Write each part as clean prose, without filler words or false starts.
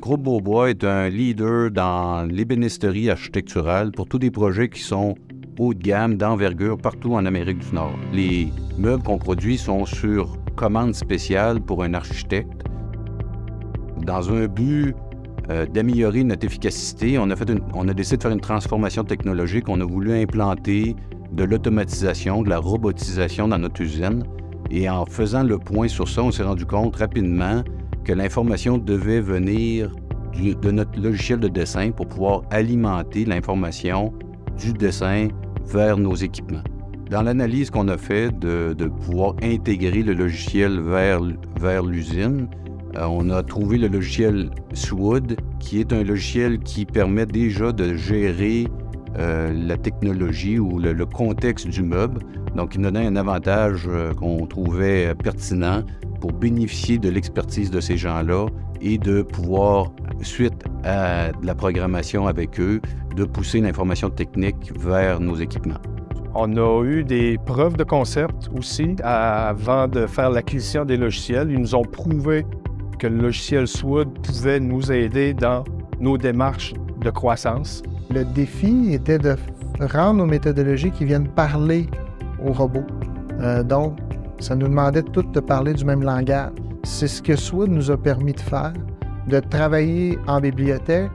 Groupe Beaubois est un leader dans l'ébénisterie architecturale pour tous des projets qui sont haut de gamme, d'envergure, partout en Amérique du Nord. Les meubles qu'on produit sont sur commande spéciale pour un architecte. Dans un but d'améliorer notre efficacité, on a décidé de faire une transformation technologique. On a voulu implanter de l'automatisation, de la robotisation dans notre usine. Et en faisant le point sur ça, on s'est rendu compte rapidement que l'information devait venir de notre logiciel de dessin pour pouvoir alimenter l'information du dessin vers nos équipements. Dans l'analyse qu'on a fait de pouvoir intégrer le logiciel vers l'usine, on a trouvé le logiciel SWOOD, qui est un logiciel qui permet déjà de gérer la technologie ou le contexte du meuble. Donc, il nous donnait un avantage qu'on trouvait pertinent pour bénéficier de l'expertise de ces gens-là et de pouvoir, suite à de la programmation avec eux, de pousser l'information technique vers nos équipements. On a eu des preuves de concept aussi avant de faire l'acquisition des logiciels. Ils nous ont prouvé que le logiciel SWOOD pouvait nous aider dans nos démarches de croissance. Le défi était de rendre nos méthodologies qui viennent parler aux robots. Donc, ça nous demandait toutes de parler du même langage. C'est ce que SWOOD nous a permis de faire, de travailler en bibliothèque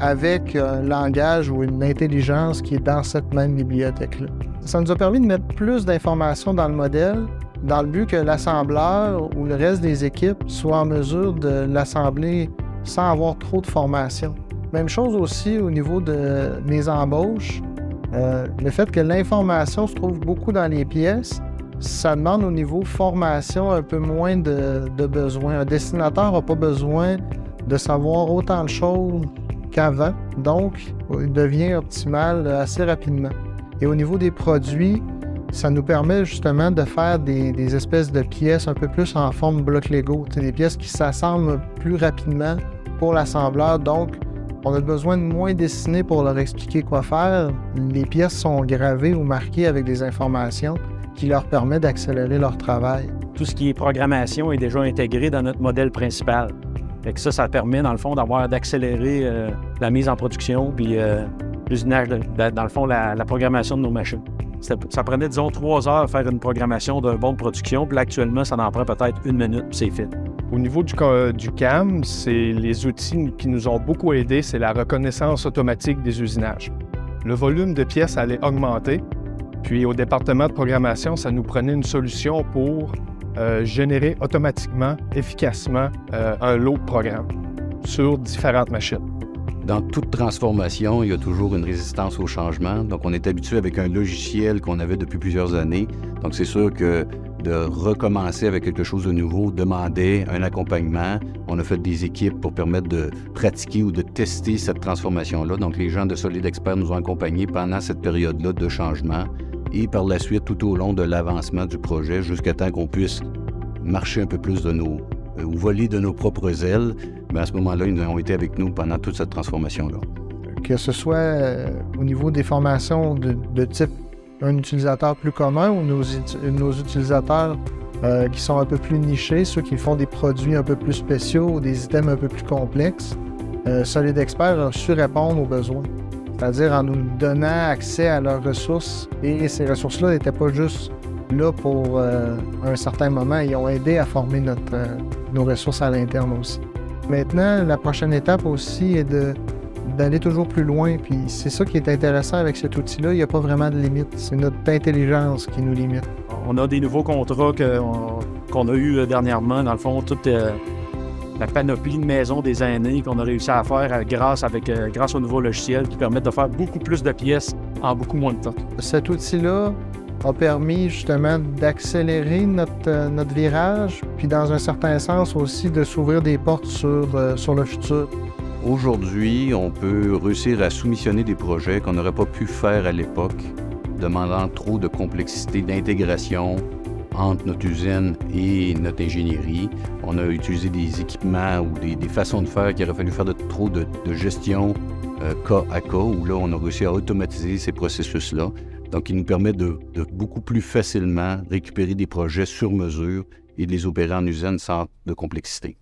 avec un langage ou une intelligence qui est dans cette même bibliothèque-là. Ça nous a permis de mettre plus d'informations dans le modèle, dans le but que l'assembleur ou le reste des équipes soient en mesure de l'assembler sans avoir trop de formation. Même chose aussi au niveau de mes embauches. Le fait que l'information se trouve beaucoup dans les pièces, ça demande au niveau formation un peu moins de besoin. Un dessinateur n'a pas besoin de savoir autant de choses qu'avant, donc il devient optimal assez rapidement. Et au niveau des produits, ça nous permet justement de faire des espèces de pièces un peu plus en forme bloc Lego, des pièces qui s'assemblent plus rapidement pour l'assembleur, donc on a besoin de moins dessiner pour leur expliquer quoi faire. Les pièces sont gravées ou marquées avec des informations qui leur permettent d'accélérer leur travail. Tout ce qui est programmation est déjà intégré dans notre modèle principal. Fait que ça permet, dans le fond, d'accélérer la mise en production puis l'usinage, dans le fond, la programmation de nos machines. Ça prenait, disons, 3 heures à faire une programmation d'un bon de production, puis là, actuellement, ça en prend peut-être 1 minute, puis c'est fait. Au niveau du CAM, c'est les outils qui nous ont beaucoup aidés, c'est la reconnaissance automatique des usinages. Le volume de pièces allait augmenter, puis au département de programmation, ça nous prenait une solution pour générer automatiquement, efficacement, un lot de programmes sur différentes machines. Dans toute transformation, il y a toujours une résistance au changement. Donc, on est habitué avec un logiciel qu'on avait depuis plusieurs années. Donc, c'est sûr que de recommencer avec quelque chose de nouveau demandait un accompagnement. On a fait des équipes pour permettre de pratiquer ou de tester cette transformation-là. Donc, les gens de Solid Expert nous ont accompagnés pendant cette période-là de changement et par la suite, tout au long de l'avancement du projet, jusqu'à temps qu'on puisse marcher un peu plus ou voler de nos propres ailes. Mais à ce moment-là, ils ont été avec nous pendant toute cette transformation-là. Que ce soit au niveau des formations de type un utilisateur plus commun ou nos utilisateurs qui sont un peu plus nichés, ceux qui font des produits un peu plus spéciaux ou des items un peu plus complexes, Solid Expert a su répondre aux besoins. C'est-à-dire en nous donnant accès à leurs ressources. Et ces ressources-là n'étaient pas juste là pour un certain moment. Ils ont aidé à former nos ressources à l'interne aussi. Maintenant, la prochaine étape aussi est d'aller toujours plus loin. Puis c'est ça qui est intéressant avec cet outil-là. Il n'y a pas vraiment de limite. C'est notre intelligence qui nous limite. On a des nouveaux contrats qu'on a eus dernièrement. Dans le fond, toute la panoplie de maisons des années qu'on a réussi à faire grâce au nouveau logiciel qui permettent de faire beaucoup plus de pièces en beaucoup moins de temps. Cet outil-là a permis justement d'accélérer notre virage, puis dans un certain sens aussi de s'ouvrir des portes sur le futur. Aujourd'hui, on peut réussir à soumissionner des projets qu'on n'aurait pas pu faire à l'époque, demandant trop de complexité d'intégration entre notre usine et notre ingénierie. On a utilisé des équipements ou des façons de faire qu'il aurait fallu faire trop de gestion cas à cas, où là, on a réussi à automatiser ces processus-là. Donc, il nous permet de beaucoup plus facilement récupérer des projets sur mesure et de les opérer en usine sans de complexité.